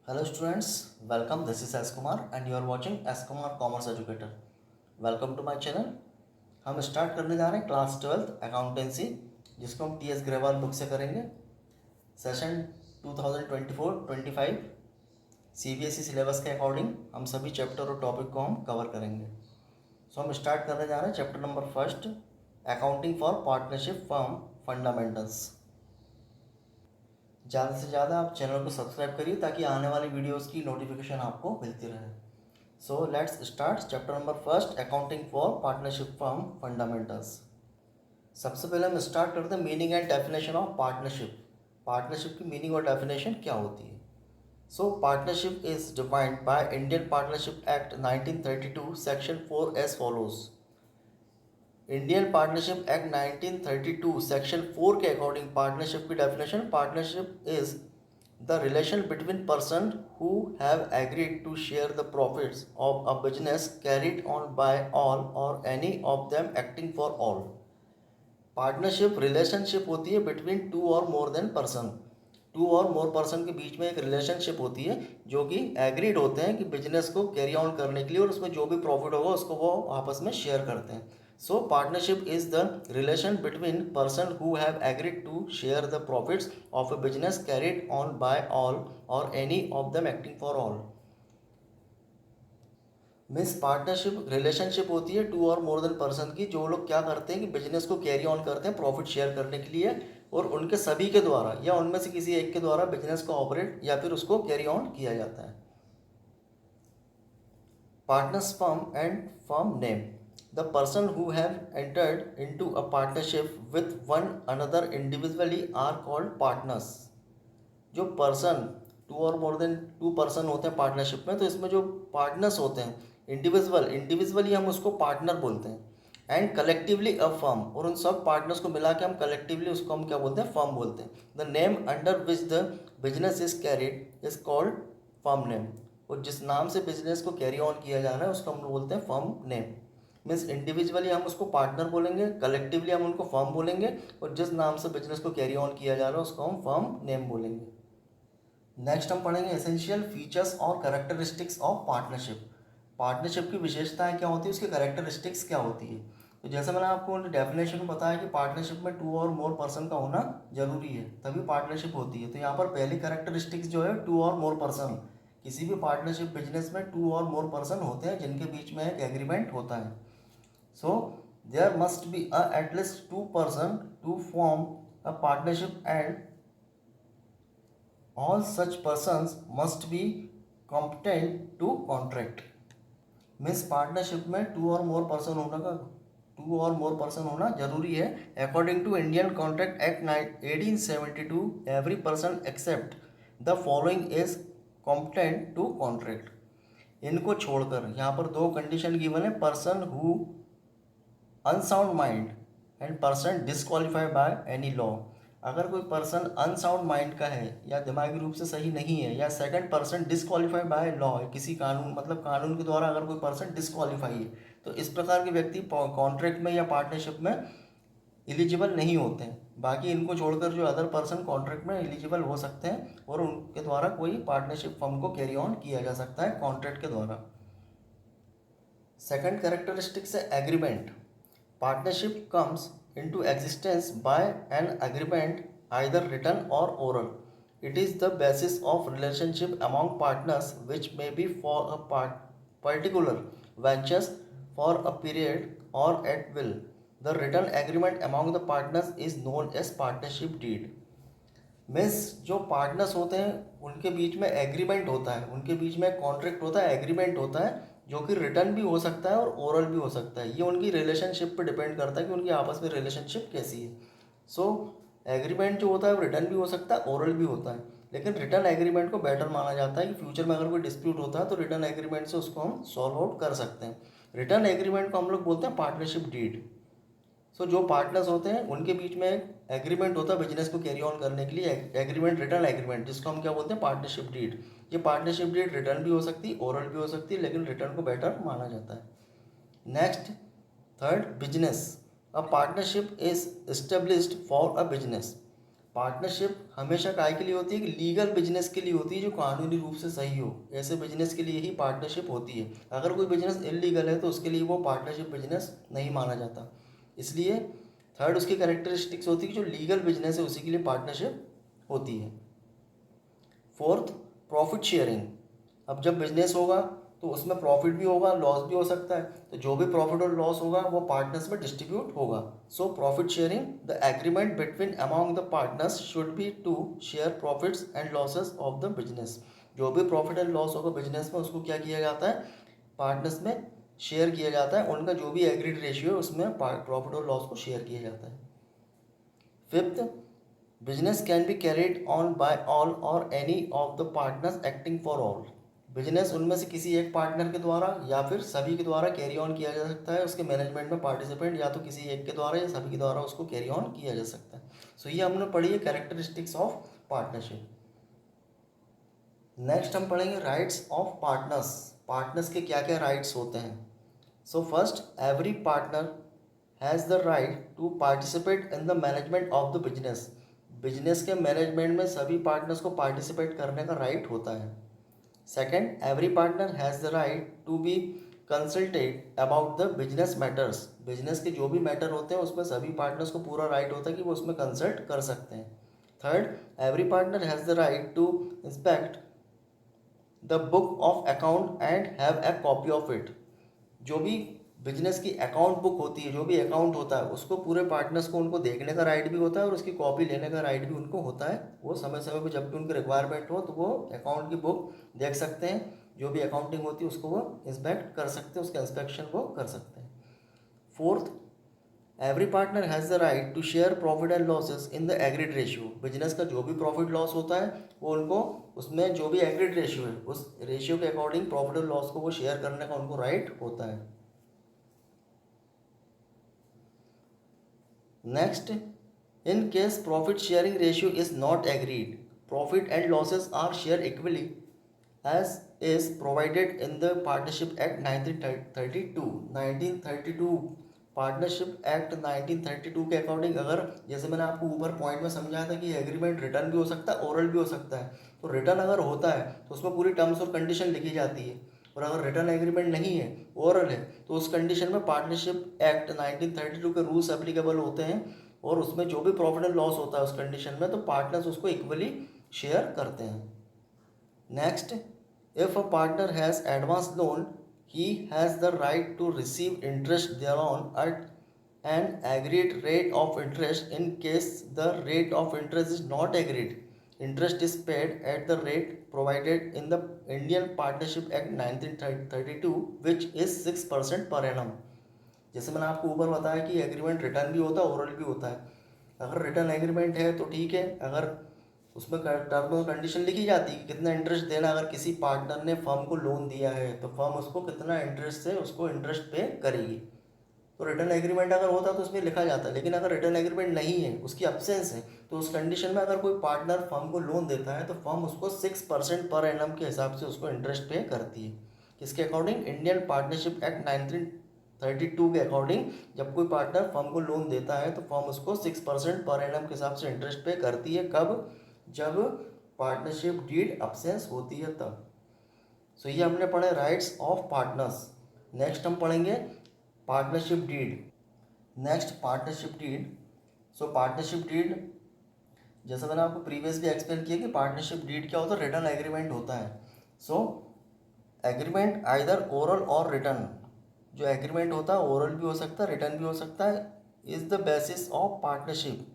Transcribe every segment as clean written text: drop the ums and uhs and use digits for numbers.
Hello students, welcome. This is S Kumar and you are watching S Kumar Commerce Educator. Welcome to my channel. हम start करने जा रहे हैं class 12th accountancy, जिसको हम T S Grewal book से करेंगे। सेशन 2024-25 CBSE सिलेबस के अकॉर्डिंग हम सभी चैप्टर और टॉपिक को हम कवर करेंगे। सो हम स्टार्ट करने जा रहे हैं chapter number first, accounting for partnership firm fundamentals. ज़्यादा से ज़्यादा आप चैनल को सब्सक्राइब करिए ताकि आने वाली वीडियोस की नोटिफिकेशन आपको मिलती रहे। So let's start chapter number first, accounting for partnership firm fundamentals. सबसे पहले हम स्टार्ट करते हैं meaning and definition of partnership. Partnership की मीनिंग और डेफिनेशन क्या होती है? सो partnership is defined by Indian partnership act 1932 section 4 as follows. Indian partnership act 1932 section 4 के अकॉर्डिंग पार्टनरशिप की definition, partnership is the relation between person who have agreed to share the profits of a business carried on by all or any of them acting for all. Partnership relationship होती है between two और more then person. Two और more person के बीच में एक relationship होती है जो कि एग्रीड होते हैं कि बिजनेस को कैरी ऑन करने के लिए, और उसमें जो भी प्रॉफिट होगा उसको वो आपस में शेयर करते हैं। So partnership is the relation between person who have agreed to share the profits of a business carried on by all or any of them acting for all. Means partnership relationship होती है to और more then person की, जो लोग क्या करते हैं कि बिजनेस को कैरी ऑन करते हैं प्रॉफिट शेयर करने के लिए, और उनके सभी के द्वारा या उनमें से किसी एक के द्वारा बिजनेस को ऑपरेट या फिर उसको कैरी ऑन किया जाता है। Partners firm and firm name. The person who have entered into a partnership with one another individually are called partners. जो पर्सन टू और मोर देन टू पर्सन होते हैं पार्टनरशिप में, तो इसमें जो पार्टनर्स होते हैं इंडिविजुअली हम उसको पार्टनर बोलते हैं, एंड कलेक्टिवली अ फर्म, और उन सब पार्टनर्स को मिला के हम कलेक्टिवली उसको हम क्या बोलते हैं? फर्म बोलते हैं। The name under which the business is carried is called firm name. और जिस नाम से बिजनेस को कैरी ऑन किया जा रहा है उसको हम बोलते हैं फर्म नेम। मीन्स इंडिविजुअली हम उसको पार्टनर बोलेंगे, कलेक्टिवली हम उनको फर्म बोलेंगे, और जिस नाम से बिजनेस को कैरी ऑन किया जा रहा है उसको हम फर्म नेम बोलेंगे। नेक्स्ट हम पढ़ेंगे एसेंशियल फीचर्स और कैरेक्टरिस्टिक्स ऑफ पार्टनरशिप। पार्टनरशिप की विशेषताएं क्या होती है, उसकी कैरेक्टरिस्टिक्स क्या होती है? तो जैसे मैंने आपको डेफिनेशन में बताया कि पार्टनरशिप में टू और मोर पर्सन का होना जरूरी है, तभी पार्टनरशिप होती है। तो यहाँ पर पहली कैरेक्टरिस्टिक्स जो है टू और मोर पर्सन। किसी भी पार्टनरशिप बिजनेस में टू और मोर पर्सन होते हैं जिनके बीच में एक एग्रीमेंट होता है। So there must be at least two person to form a partnership and all such persons must be competent to contract। Means partnership में टू और मोर पर्सन होना जरूरी है। According to Indian contract act 1872 every person except the following is competent to contract. इनको छोड़कर यहाँ पर दो कंडीशन गिवन है, person who unsound mind and person disqualified by any law. अगर कोई पर्सन अनसाउंड माइंड का है या दिमागी रूप से सही नहीं है, या second person disqualified by law, किसी कानून मतलब कानून के द्वारा अगर कोई पर्सन डिस्क्वालीफाई है, तो इस प्रकार के व्यक्ति कॉन्ट्रैक्ट में या पार्टनरशिप में एलिजिबल नहीं होते हैं। बाकी इनको छोड़कर जो अदर पर्सन कॉन्ट्रैक्ट में एलिजिबल हो सकते हैं और उनके द्वारा कोई पार्टनरशिप फर्म को कैरी ऑन किया जा सकता है कॉन्ट्रैक्ट के द्वारा। सेकंड कैरेक्टरिस्टिक्स है agreement. Partnership comes into existence by an agreement, either written or oral. It is the basis of relationship among partners which may be for a particular ventures for a period or at will. The written agreement among the partners is known as partnership deed। Means जो partners होते हैं उनके बीच में agreement होता है, उनके बीच में contract होता है, एग्रीमेंट होता है, जो कि रिटर्न भी हो सकता है और ओरल भी हो सकता है। ये उनकी रिलेशनशिप पे डिपेंड करता है कि उनकी आपस में रिलेशनशिप कैसी है। सो एग्रीमेंट जो होता है वो रिटर्न भी हो सकता है, ओरल भी होता है, लेकिन रिटर्न एग्रीमेंट को बेटर माना जाता है कि फ्यूचर में अगर कोई डिस्प्यूट होता है तो रिटर्न एग्रीमेंट से उसको हम सॉल्व आउट कर सकते हैं। रिटर्न एग्रीमेंट को हम लोग बोलते हैं पार्टनरशिप डीड। सो जो पार्टनर्स होते हैं उनके बीच में एक एग्रीमेंट होता है बिजनेस को कैरी ऑन करने के लिए, एग्रीमेंट, रिटर्न एग्रीमेंट, जिसको हम क्या बोलते हैं? Partnership deed. ये पार्टनरशिप डीड रिटर्न भी हो सकती है, ओरल भी हो सकती है, लेकिन रिटर्न को बेटर माना जाता है। Next, third, business. A partnership is established for a business. Partnership हमेशा काय के लिए होती है कि लीगल बिजनेस के लिए होती है, जो कानूनी रूप से सही हो। ऐसे बिजनेस के लिए ही पार्टनरशिप होती है। अगर कोई बिजनेस इलीगल है तो उसके लिए वो पार्टनरशिप बिजनेस नहीं माना जाता। इसलिए थर्ड उसकी कैरेक्टरिस्टिक्स होती है कि जो लीगल बिजनेस है उसी के लिए पार्टनरशिप होती है। Fourth, profit sharing. अब जब बिजनेस होगा तो उसमें प्रॉफिट भी होगा, लॉस भी हो सकता है, तो जो भी प्रॉफिट और लॉस होगा वो पार्टनर्स में डिस्ट्रीब्यूट होगा। So profit sharing, the agreement between among the partners should be to share profits and losses of the business. जो भी प्रॉफिट एंड लॉस होगा बिजनेस में उसको क्या किया जाता है, पार्टनर्स में शेयर किया जाता है। उनका जो भी एग्रीड रेशियो है उसमें प्रॉफिट और लॉस को शेयर किया जाता है। Fifth, business can be carried on by all or any of the partners acting for all. Business उनमें से किसी एक पार्टनर के द्वारा या फिर सभी के द्वारा कैरी ऑन किया जा सकता है। उसके मैनेजमेंट में पार्टिसिपेंट या तो किसी एक के द्वारा या सभी के द्वारा उसको कैरी ऑन किया जा सकता है। सो ये हमने पढ़ी है कैरेक्टरिस्टिक्स ऑफ पार्टनरशिप। नेक्स्ट हम पढ़ेंगे राइट्स ऑफ पार्टनर्स। पार्टनर्स के क्या क्या राइट्स होते हैं। So first, every partner has the right to participate in the management of the business. Business के मैनेजमेंट में सभी पार्टनर्स को पार्टिसिपेट करने का राइट होता है। Second, every partner has the right to be consulted about the business matters. Business के जो भी मैटर होते हैं उसमें सभी पार्टनर्स को पूरा राइट होता है कि वो उसमें कंसल्ट कर सकते हैं। Third, every partner has the right to inspect the book of account and have a copy of it. जो भी बिजनेस की अकाउंट बुक होती है, जो भी अकाउंट होता है उसको पूरे पार्टनर्स को उनको देखने का राइट भी होता है और उसकी कॉपी लेने का राइट भी उनको होता है। वो समय समय पर जब भी उनकी रिक्वायरमेंट हो तो वो अकाउंट की बुक देख सकते हैं। जो भी अकाउंटिंग होती है उसको वो इंस्पेक्ट कर सकते हैं, उसका इंस्पेक्शन वो कर सकते हैं। Fourth, every partner has the right to share profit and losses in the agreed ratio. Business का जो भी प्रॉफिट लॉस होता है वो उनको उसमें जो भी एग्रीड रेशियो है उस रेशियो के अकॉर्डिंग प्रॉफिट और लॉस को वो शेयर करने का उनको राइट होता है। Next, in case profit sharing ratio is not agreed, profit and losses are share equally as is provided in the partnership act 1932। 1932 partnership act 1932 के अकॉर्डिंग, अगर जैसे मैंने आपको ऊपर पॉइंट में समझाया था कि एग्रीमेंट रिटर्न भी हो सकता है, ओरल भी हो सकता है। तो रिटर्न अगर होता है तो उसमें पूरी टर्म्स और कंडीशन लिखी जाती है, और अगर रिटर्न एग्रीमेंट नहीं है, ओरल है, तो उस कंडीशन में पार्टनरशिप एक्ट 1932 के रूल्स एप्लीकेबल होते हैं। और उसमें जो भी प्रॉफिट एंड लॉस होता है उस कंडीशन में, तो पार्टनर्स उसको इक्वली शेयर करते हैं। Next, if a partner has advance loan, he has the right to receive interest thereon at an agreed rate of interest. In case the rate of interest is not agreed, interest is paid at the rate provided in the Indian Partnership Act 1932, which is 6% per annum. जैसे मैंने आपको ऊपर बताया कि agreement return भी होता है, oral भी होता है। अगर रिटर्न एग्रीमेंट है तो ठीक है, अगर उसमें टर्म और कंडीशन लिखी जाती है कि कितना इंटरेस्ट देना। अगर किसी पार्टनर ने फर्म को लोन दिया है तो फर्म उसको कितना इंटरेस्ट से उसको इंटरेस्ट पे करेगी। तो रिटर्न एग्रीमेंट अगर होता तो उसमें लिखा जाता है। लेकिन अगर रिटर्न एग्रीमेंट नहीं है, उसकी अब्सेंस है, तो उस कंडीशन में अगर कोई पार्टनर फर्म को लोन देता है तो फर्म उसको 6% पर एनम के हिसाब से उसको इंटरेस्ट पे करती है। किसके अकॉर्डिंग? इंडियन पार्टनरशिप एक्ट 1932 के अकॉर्डिंग जब कोई पार्टनर फर्म को लोन देता है तो फर्म उसको 6% पर एनम के हिसाब से इंटरेस्ट पे करती है। कब? जब पार्टनरशिप डीड अब्सेंस होती है तब। सो ये हमने पढ़े राइट्स ऑफ पार्टनर्स। नेक्स्ट हम पढ़ेंगे partnership deed. Next partnership deed. So partnership deed, जैसा मैंने आपको प्रीवियस भी एक्सप्लेन किया कि पार्टनरशिप डीड क्या होता है, रिटर्न एग्रीमेंट होता है। सो एग्रीमेंट आइदर ओरल और रिटर्न, जो एग्रीमेंट होता है ओरल भी हो सकता है, रिटर्न भी हो सकता है, is the basis of partnership.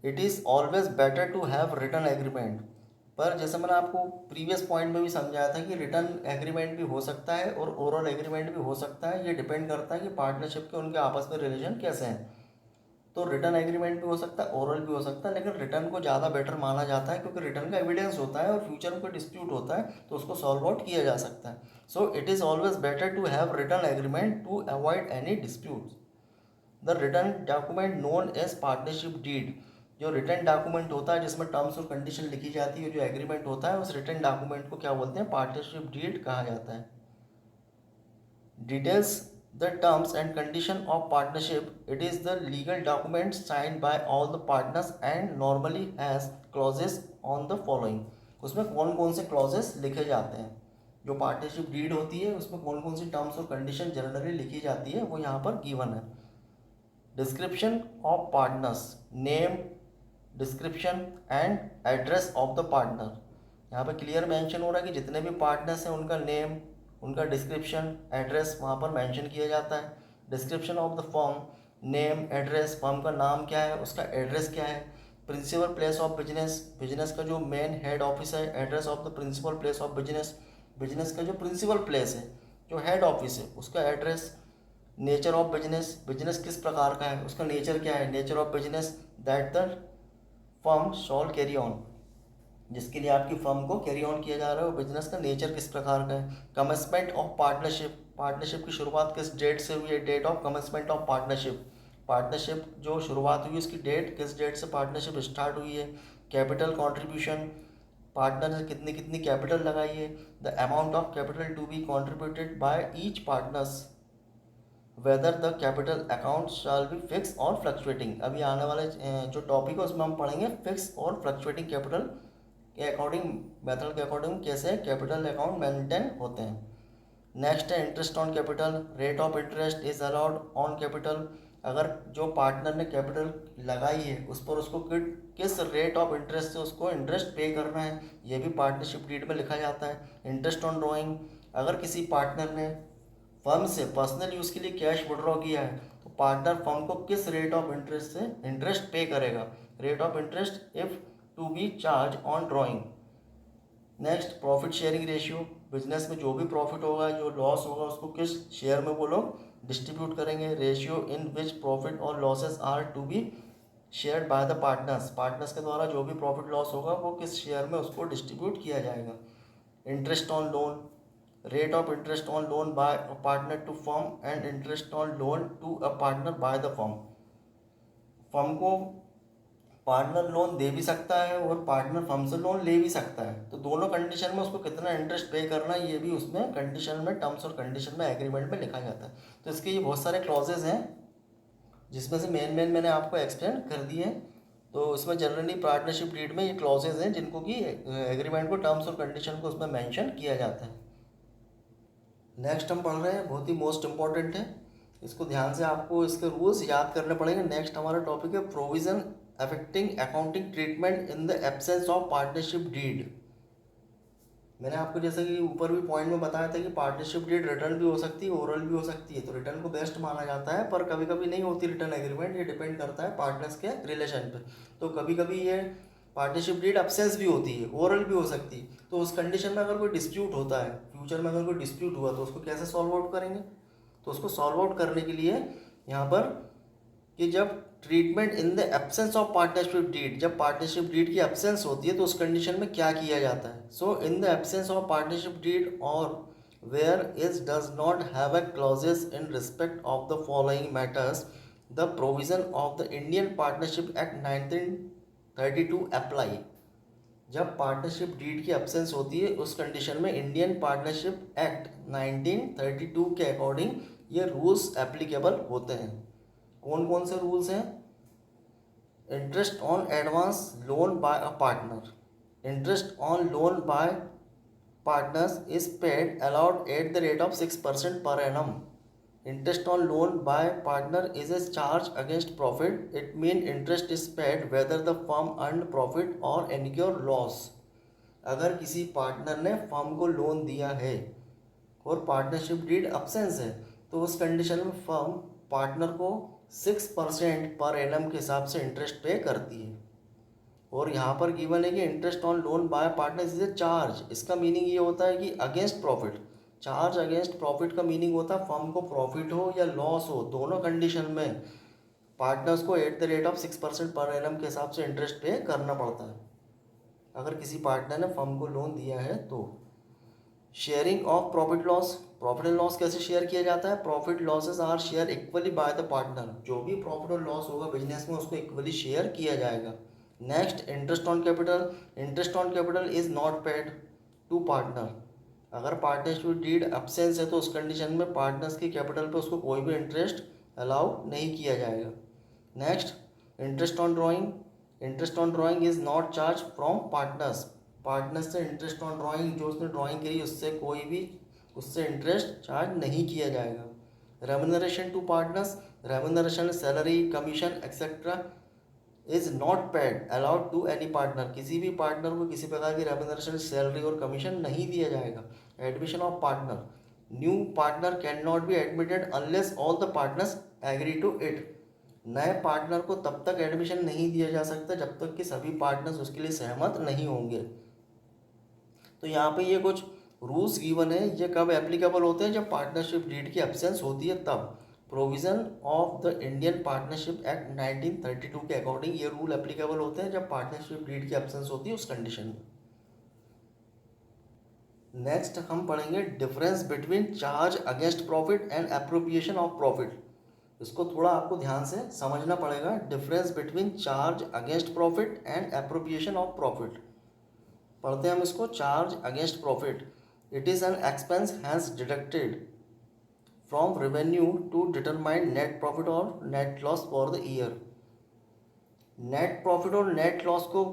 It is always better to have written agreement. पर जैसे मैंने आपको प्रीवियस पॉइंट में भी समझाया था कि रिटर्न एग्रीमेंट भी हो सकता है और ओरल एग्रीमेंट भी हो सकता है। ये डिपेंड करता है कि पार्टनरशिप के उनके आपस में रिलेशन कैसे हैं। तो रिटर्न एग्रीमेंट भी हो सकता है, ओरल भी हो सकता है, लेकिन रिटर्न को ज़्यादा बेटर माना जाता है क्योंकि रिटर्न का एविडेंस होता है और फ्यूचर में कोई डिस्प्यूट होता है तो उसको सॉल्व आउट किया जा सकता है। So it is always better to have written agreement to avoid any dispute. The written document known as partnership deed, जो रिटर्न डॉक्यूमेंट होता है जिसमें टर्म्स और कंडीशन लिखी जाती है, जो एग्रीमेंट होता है, उस रिटर्न डॉक्यूमेंट को क्या बोलते हैं? पार्टनरशिप डीड कहा जाता है। Details The terms and condition of partnership, it is the legal document signed by all the partners and normally has clauses on the following. उसमें कौन कौन से clauses लिखे जाते हैं, जो पार्टनरशिप डीड होती है उसमें कौन कौन सी टर्म्स और कंडीशन जनरली लिखी जाती है वो यहाँ पर गिवन है. Description of partners, name, description and address of the partner. यहाँ पर क्लियर मेंशन हो रहा है कि जितने भी पार्टनर्स हैं उनका नेम, उनका डिस्क्रिप्शन, एड्रेस वहाँ पर मेंशन किया जाता है. Description of the firm, name, address, firm का नाम क्या है, उसका एड्रेस क्या है. Principal place of business, business का जो मेन हेड ऑफिस है, address of the principal place of business, business का जो प्रिंसिपल प्लेस है, जो हेड ऑफिस है, उसका address. Nature of business, business किस प्रकार का है, उसका नेचर क्या है, nature of business that the firm shawl carry on, जिसके लिए आपकी फर्म को कैरी ऑन किया जा रहा है वो बिजनेस का नेचर किस प्रकार का है. कमेंसमेंट ऑफ पार्टनरशिप, पार्टनरशिप की शुरुआत किस डेट से हुई है, date of commencement of partnership, partnership जो शुरुआत हुई उसकी डेट, किस डेट से पार्टनरशिप स्टार्ट हुई है. कैपिटल कॉन्ट्रीब्यूशन, पार्टनर ने कितनी कितनी कैपिटल लगाई है. The amount of capital to be contributed by each partners, whether the capital account shall be fix और फ्लक्चुएटिंग. अभी आने वाले जो टॉपिक है उसमें हम पढ़ेंगे फिक्स और फ्लक्चुएटिंग कैपिटल के अकॉर्डिंग, मेथड के अकॉर्डिंग कैसे कैपिटल अकाउंट मेंटेन होते हैं. नेक्स्ट है interest on capital. Rate of interest is allowed on capital. अगर जो पार्टनर ने कैपिटल लगाई है उस पर उसको किस रेट ऑफ इंटरेस्ट से उसको इंटरेस्ट पे करना है, ये भी पार्टनरशिप डीड में लिखा जाता है. इंटरेस्ट ऑन ड्रॉइंग, अगर किसी पार्टनर ने फर्म से पर्सनल यूज़ के लिए कैश विड्रॉ किया है तो पार्टनर फर्म को किस रेट ऑफ इंटरेस्ट से इंटरेस्ट पे करेगा. Rate of interest if to be charge on drawing. Next profit sharing ratio, business में जो भी प्रॉफिट होगा, जो लॉस होगा, उसको किस शेयर में वो लोग डिस्ट्रीब्यूट करेंगे. रेशियो इन विच प्रॉफिट और losses are to be shared by the partners, partners के द्वारा जो भी प्रॉफिट लॉस होगा वो किस शेयर में उसको डिस्ट्रीब्यूट किया जाएगा. Interest on loan, rate of interest on loan by a partner to firm and interest on loan to a partner by the firm. Firm को पार्टनर लोन दे भी सकता है और पार्टनर फर्म से लोन ले भी सकता है, तो दोनों कंडीशन में उसको कितना इंटरेस्ट पे करना है ये भी उसमें कंडीशन में, टर्म्स और कंडीशन में, एग्रीमेंट में लिखा जाता है. तो इसके ये बहुत सारे क्लॉजेज हैं जिसमें से मेन मैंने आपको एक्सप्लेन कर दिए हैं. तो इसमें जनरली पार्टनरशिप डीड में ये क्लॉजेज हैं जिनको कि एग्रीमेंट को, टर्म्स और कंडीशन को उसमें मेंशन किया जाता है. नेक्स्ट हम पढ़ रहे हैं, बहुत ही मोस्ट इंपॉर्टेंट है, इसको ध्यान से आपको इसके रूल्स याद करने पड़ेंगे. नेक्स्ट हमारा टॉपिक है provision affecting accounting treatment in the absence of partnership deed. मैंने आपको जैसे कि ऊपर भी पॉइंट में बताया था कि पार्टनरशिप डीड रिटर्न भी हो सकती है, ओरल भी हो सकती है. तो रिटर्न को बेस्ट माना जाता है, पर कभी कभी नहीं होती रिटर्न एग्रीमेंट, ये डिपेंड करता है पार्टनर्स के रिलेशन पे. तो कभी कभी ये पार्टनरशिप डीड अब्सेंस भी होती है, ओरल भी हो सकती है. तो उस कंडीशन में अगर कोई डिस्प्यूट होता है, फ्यूचर में अगर कोई डिस्प्यूट हुआ तो उसको कैसे सॉल्व आउट करेंगे. तो उसको सॉल्व आउट करने के लिए यहाँ पर कि जब treatment in the absence of partnership deed, जब पार्टनरशिप डीड की एब्सेंस होती है तो उस कंडीशन में क्या किया जाता है. So in the absence of partnership deed or where is does not have a clauses in respect of the following matters, the provision of the Indian partnership act 1932 apply. जब पार्टनरशिप डीड की absence होती है उस condition में Indian partnership act 1932 के according ये rules applicable होते हैं. कौन कौन से रूल्स हैं. Interest on advance loan by a partner, interest on loan bye partners is paid allowed at the rate of 6% per annum. Interest on loan by partner is a charge against profit. It means interest is paid whether the firm earned profit or incur loss. अगर किसी partner ने firm को loan दिया है और partnership deed absence है तो उस कंडीशन में फर्म पार्टनर को 6% पर एनम के हिसाब से इंटरेस्ट पे करती है. और यहाँ पर गिवन है कि interest on loan by partner is a charge. इसका मीनिंग ये होता है कि against profit. Charge against profit का मीनिंग होता है फर्म को प्रॉफिट हो या लॉस हो, दोनों कंडीशन में पार्टनर्स को at the rate of 6% per annum के हिसाब से इंटरेस्ट पे करना पड़ता है अगर किसी पार्टनर ने फर्म को लोन दिया है तो. Sharing of profit loss, profit and loss कैसे शेयर किया जाता है. Profit losses are share equally by the partner. जो भी प्रॉफिट और लॉस होगा बिजनेस में उसको इक्वली शेयर किया जाएगा. Next interest on capital. Interest on capital is not paid to partner. अगर पार्टनरशिप डीड एब्सेंस है तो उस कंडीशन में पार्टनर्स की कैपिटल पे उसको कोई भी इंटरेस्ट अलाउ नहीं किया जाएगा। Next, interest on drawing. Interest on drawing is not charge from partners. Partners से इंटरेस्ट ऑन ड्राइंग, जो उसने ड्राइंग करी उससे कोई भी उससे इंटरेस्ट चार्ज नहीं किया जाएगा। Remuneration to partners. Remuneration, salary, commission etcetera is not paid allowed to any partner. किसी भी पार्टनर को किसी प्रकार की रेम्यूनरेशन, सैलरी और कमीशन नहीं दिया जाएगा। Admission of partner. New partner can not be admitted unless all the partners agree to it. नए पार्टनर को तब तक एडमिशन नहीं दिया जा सकता जब तक कि सभी पार्टनर्स उसके लिए सहमत नहीं होंगे। तो यहाँ पे ये कुछ रूल्स गिवन है, ये कब एप्लीकेबल होते हैं, जब पार्टनरशिप डीड की एब्सेंस होती है तब। Provision of the Indian partnership act 1932 के अकॉर्डिंग ये रूल एप्लीकेबल होते हैं जब पार्टनरशिप डीड की एब्सेंस होती है उस कंडीशन में। नेक्स्ट हम पढ़ेंगे difference between charge against profit and appropriation of profit. इसको थोड़ा आपको ध्यान से समझना पड़ेगा। Difference between charge against profit and appropriation of profit. पढ़ते हैं हम इसको। Charge against profit, it is an expense has deducted from revenue to determine net profit और net loss for the year. Net profit और net loss को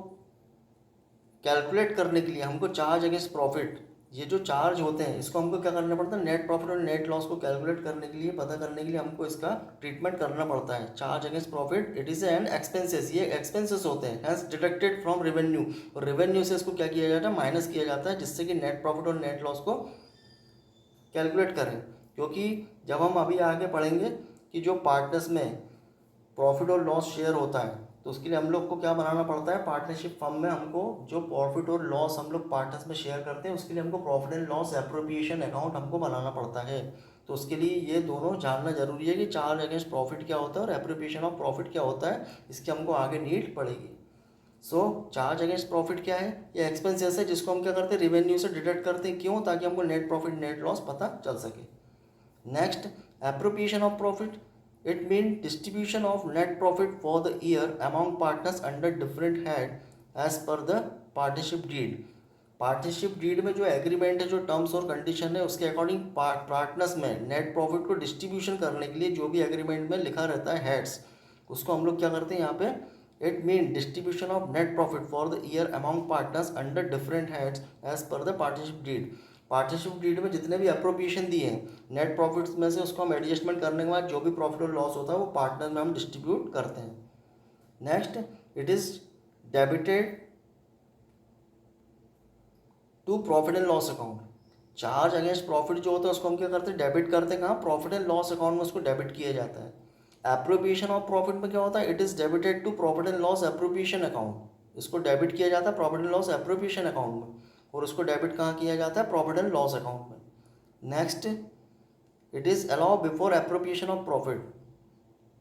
calculate करने के लिए हमको चार्ज अगेंस्ट प्रॉफिट, ये जो चार्ज होते हैं इसको हमको क्या करना पड़ता है, नेट प्रॉफिट और नेट लॉस को कैलकुलेट करने के लिए, पता करने के लिए हमको इसका ट्रीटमेंट करना पड़ता है। Charge against profit, it is N expenses, ये एक्सपेंसेस होते हैं, हैज डिडक्टेड फ्रॉम रेवेन्यू, और रेवेन्यू से इसको क्या किया जाता है, माइनस किया जाता है, जिससे कि नेट प्रॉफिट और नेट लॉस को कैलकुलेट करें। क्योंकि जब हम अभी आगे पढ़ेंगे कि जो पार्टनर्स में प्रॉफिट और लॉस शेयर होता है तो उसके लिए हम लोग को क्या बनाना पड़ता है, पार्टनरशिप फर्म में हमको जो प्रॉफिट और लॉस हम लोग पार्टनर्स में शेयर करते हैं उसके लिए हमको profit and loss appropriation account हमको बनाना पड़ता है। तो उसके लिए ये दोनों जानना जरूरी है कि चार्ज अगेंस्ट प्रॉफिट क्या होता है और एप्रोप्रिएशन ऑफ प्रॉफिट क्या होता है, इसकी हमको आगे नीड पड़ेगी। सो चार्ज अगेंस्ट प्रॉफिट क्या है, ये एक्सपेंसेस है जिसको हम क्या करते हैं, रेवेन्यू से डिडक्ट करते हैं। क्यों? ताकि हमको नेट प्रॉफिट नेट लॉस पता चल सके। Next, appropriation of profit, it means distribution of net profit for the year among partners under different head as per the partnership deed। Partnership deed में जो एग्रीमेंट है, जो टर्म्स और condition है उसके अकॉर्डिंग पार्टनर्स में नेट प्रॉफिट को distribution करने के लिए जो भी एग्रीमेंट में लिखा रहता है हेड्स, उसको हम लोग क्या करते हैं यहाँ पे, it mean distribution of net profit for the year among partners under different heads as per the partnership deed. Partnership deed में जितने भी अप्रोप्रिएशन दिए हैं नेट प्रॉफिट्स में से उसको हम एडजस्टमेंट करने के बाद जो भी प्रॉफिट और लॉस होता है वो पार्टनर में हम डिस्ट्रीब्यूट करते हैं। Next, it is debited to profit and loss account. Charge against profit जो होता है उसको हम क्या करते हैं, डेबिट करते हैं। कहाँ? प्रॉफिट एंड लॉस अकाउंट में उसको डेबिट किया जाता है। एप्रोप्रिएशन ऑफ प्रॉफिट में क्या होता है, it is debited to profit and loss appropriation account. इसको डेबिट किया जाता है profit and loss appropriation account में, और उसको डेबिट कहाँ किया जाता है, प्रॉफिट एंड लॉस अकाउंट में। Next, it is allow before appropriation of profit.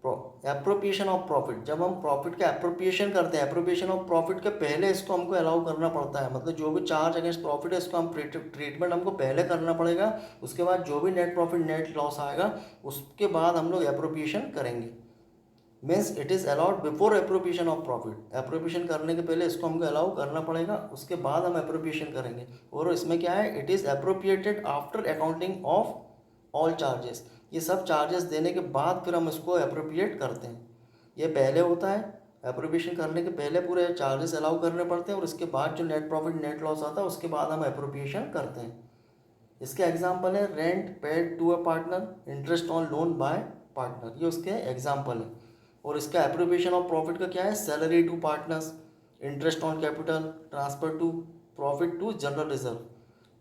Appropriation of profit, जब हम प्रॉफिट का एप्रोप्रिएशन करते हैं, एप्रोप्रिएशन ऑफ प्रॉफिट के पहले इसको हमको अलाउ करना पड़ता है। मतलब जो भी चार्ज अगेंस्ट प्रॉफिट है इसको हम ट्रीटमेंट हमको पहले करना पड़ेगा, उसके बाद जो भी नेट प्रॉफिट नेट लॉस आएगा उसके बाद हम लोग एप्रोप्रिएशन करेंगे। Means it is allowed before appropriation of profit. Appropriation करने के पहले इसको हमको अलाउ करना पड़ेगा, उसके बाद हम एप्रोप्रिएशन करेंगे। और इसमें क्या है, it is appropriated after accounting of all charges. ये सब चार्जेस देने के बाद फिर हम इसको एप्रोप्रिएट करते हैं। ये पहले होता है, एप्रोप्रिएशन करने के पहले पूरे चार्जेस अलाउ करने पड़ते हैं, और उसके बाद जो नेट प्रॉफिट नेट लॉस आता है उसके बाद हम एप्रोप्रिएशन करते हैं। इसके एग्जाम्पल है rent paid to a partner, interest on loan by partner, ये उसके एग्जाम्पल है। और इसका एप्रोप्रिएशन ऑफ प्रॉफिट का क्या है, salary to partners, interest on capital, transfer to profit to general reserve,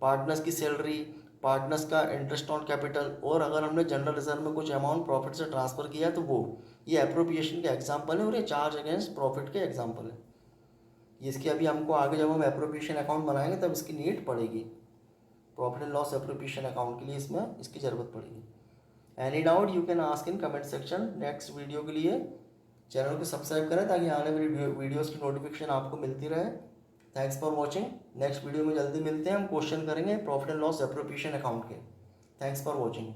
partners की सैलरी, पार्टनर्स का इंटरेस्ट ऑन कैपिटल, और अगर हमने जनरल रिजर्व में कुछ अमाउंट प्रॉफिट से ट्रांसफ़र किया तो वो, ये एप्रोप्रिएशन के एग्जाम्पल है और ये चार्ज अगेंस्ट प्रॉफिट के एग्जाम्पल है। इसकी अभी हमको आगे जब हम एप्रोप्रिएशन अकाउंट बनाएंगे तब इसकी नीड पड़ेगी। Profit and loss appropriation account के लिए इसमें इसकी ज़रूरत पड़ेगी। Any doubt you can ask in comment section. Next video के लिए चैनल को सब्सक्राइब करें ताकि आने वाली वीडियोज़ की नोटिफिकेशन आपको मिलती रहे। Thanks for watching. Next video में जल्दी मिलते हैं, हम क्वेश्चन करेंगे profit and loss appropriation account के। Thanks for watching.